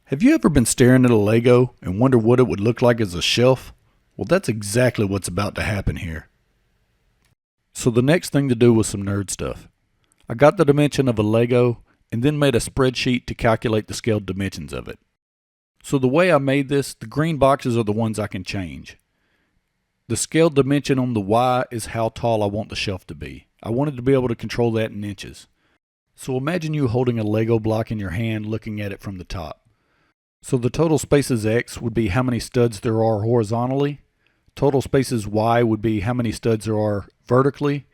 Have you ever been staring at a Lego and wonder what it would look like as a shelf? Well, that's exactly what's about to happen here. So the next thing to do was some nerd stuff. I got the dimension of a Lego and then made a spreadsheet to calculate the scaled dimensions of it. So the way I made this, the green boxes are the ones I can change. The scaled dimension on the Y is how tall I want the shelf to be. I wanted to be able to control that in inches. So imagine you holding a Lego block in your hand looking at it from the top. So the total spaces X would be how many studs there are horizontally, total spaces Y would be how many studs there are vertically,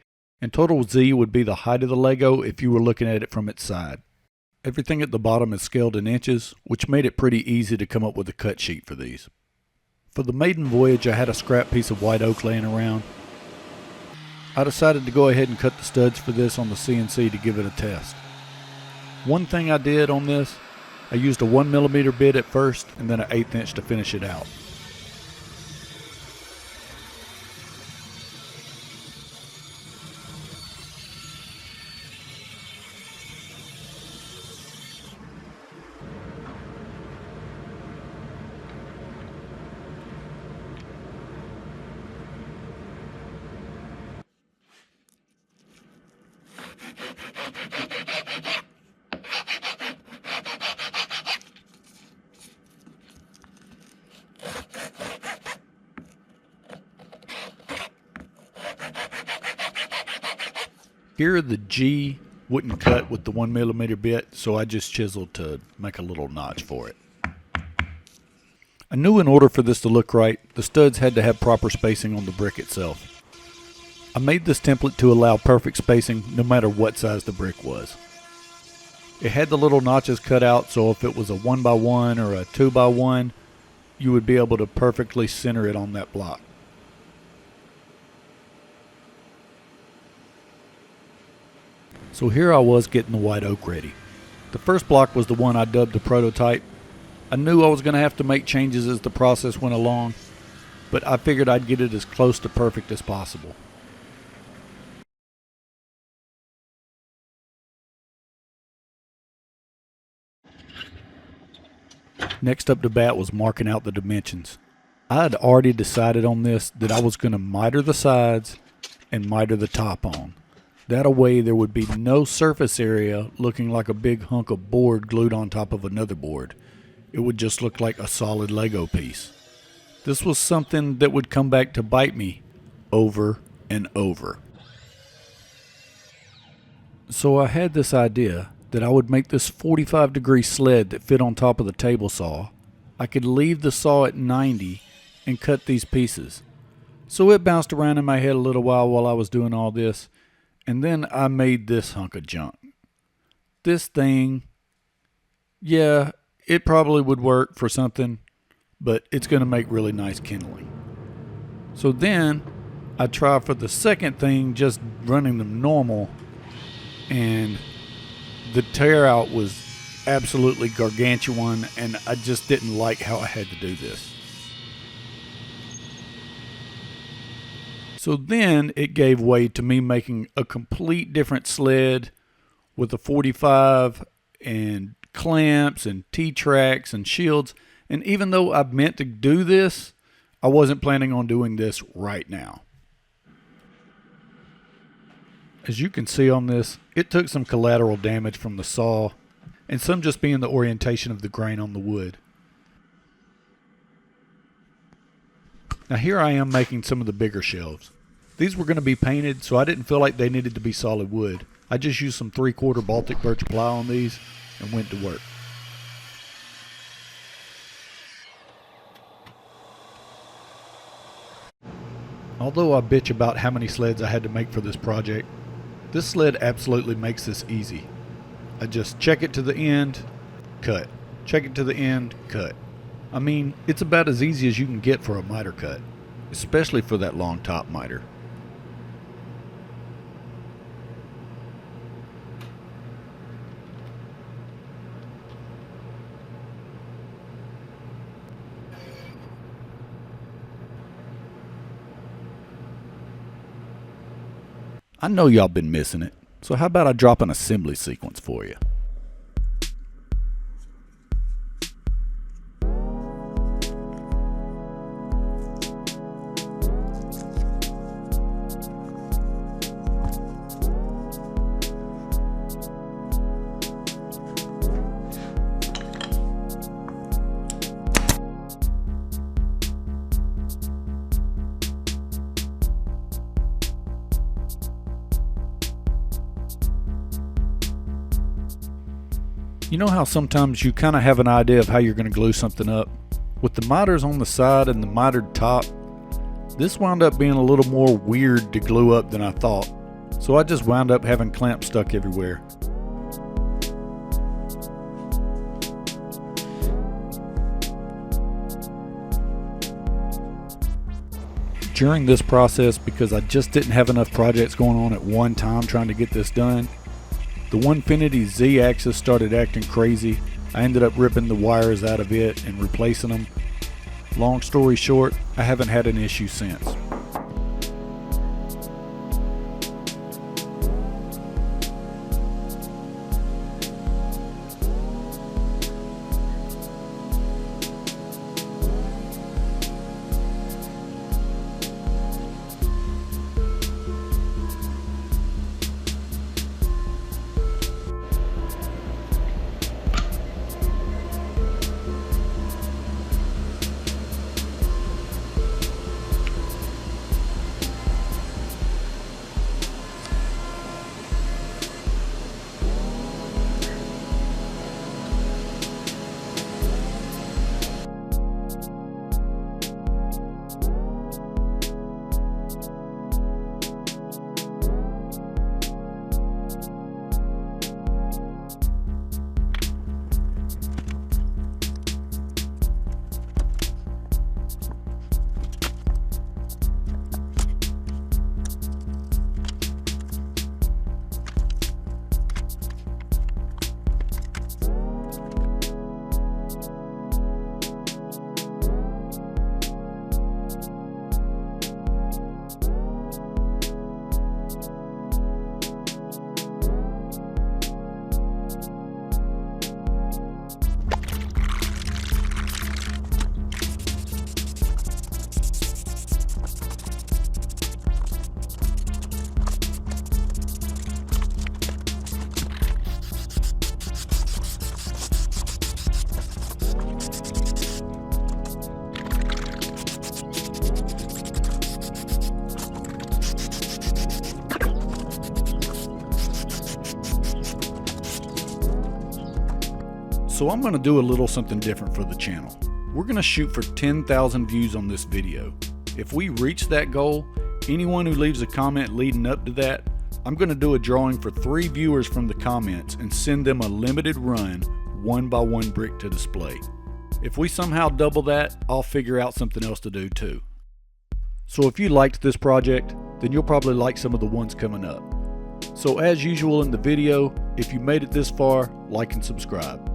and total Z would be the height of the Lego if you were looking at it from its side. Everything at the bottom is scaled in inches, which made it pretty easy to come up with a cut sheet for these. For the maiden voyage, I had a scrap piece of white oak laying around. I decided to go ahead and cut the studs for this on the CNC to give it a test. One thing I did on this, I used a 1mm bit at first and then an 1/8 inch to finish it out. Here the G wouldn't cut with the 1mm bit, so I just chiseled to make a little notch for it. I knew in order for this to look right, the studs had to have proper spacing on the brick itself. I made this template to allow perfect spacing no matter what size the brick was. It had the little notches cut out, so if it was a 1x1 or a 2x1, you would be able to perfectly center it on that block. So here I was getting the white oak ready. The first block was the one I dubbed the prototype. I knew I was going to have to make changes as the process went along, but I figured I'd get it as close to perfect as possible. Next up to bat was marking out the dimensions. I had already decided on this that I was going to miter the sides and miter the top on. That way there would be no surface area looking like a big hunk of board glued on top of another board. It would just look like a solid Lego piece. This was something that would come back to bite me over and over. So I had this idea that I would make this 45-degree sled that fit on top of the table saw. I could leave the saw at 90 and cut these pieces. So it bounced around in my head a little while I was doing all this. And then I made this hunk of junk. This thing, yeah, it probably would work for something, but it's going to make really nice kindling. So then I tried for the second thing, just running them normal, and the tear out was absolutely gargantuan, and I just didn't like how I had to do this. So then it gave way to me making a complete different sled with a 45 and clamps and T-tracks and shields. And even though I meant to do this, I wasn't planning on doing this right now. As you can see on this, it took some collateral damage from the saw and some just being the orientation of the grain on the wood. Now here I am making some of the bigger shelves. These were going to be painted, so I didn't feel like they needed to be solid wood. I just used some 3/4 Baltic birch ply on these and went to work. Although I bitch about how many sleds I had to make for this project, this sled absolutely makes this easy. I just check it to the end, cut. Check it to the end, cut. I mean, it's about as easy as you can get for a miter cut, especially for that long top miter. I know y'all been missing it, so how about I drop an assembly sequence for you? You know how sometimes you kind of have an idea of how you're going to glue something up? With the miters on the side and the mitered top, this wound up being a little more weird to glue up than I thought. So I just wound up having clamps stuck everywhere. During this process, because I just didn't have enough projects going on at one time trying to get this done, the Onefinity Z-axis started acting crazy. I ended up ripping the wires out of it and replacing them. Long story short, I haven't had an issue since. So I'm going to do a little something different for the channel. We're going to shoot for 10,000 views on this video. If we reach that goal, anyone who leaves a comment leading up to that, I'm going to do a drawing for 3 viewers from the comments and send them a limited run 1x1 brick to display. If we somehow double that, I'll figure out something else to do too. So if you liked this project, then you'll probably like some of the ones coming up. So as usual in the video, if you made it this far, like and subscribe.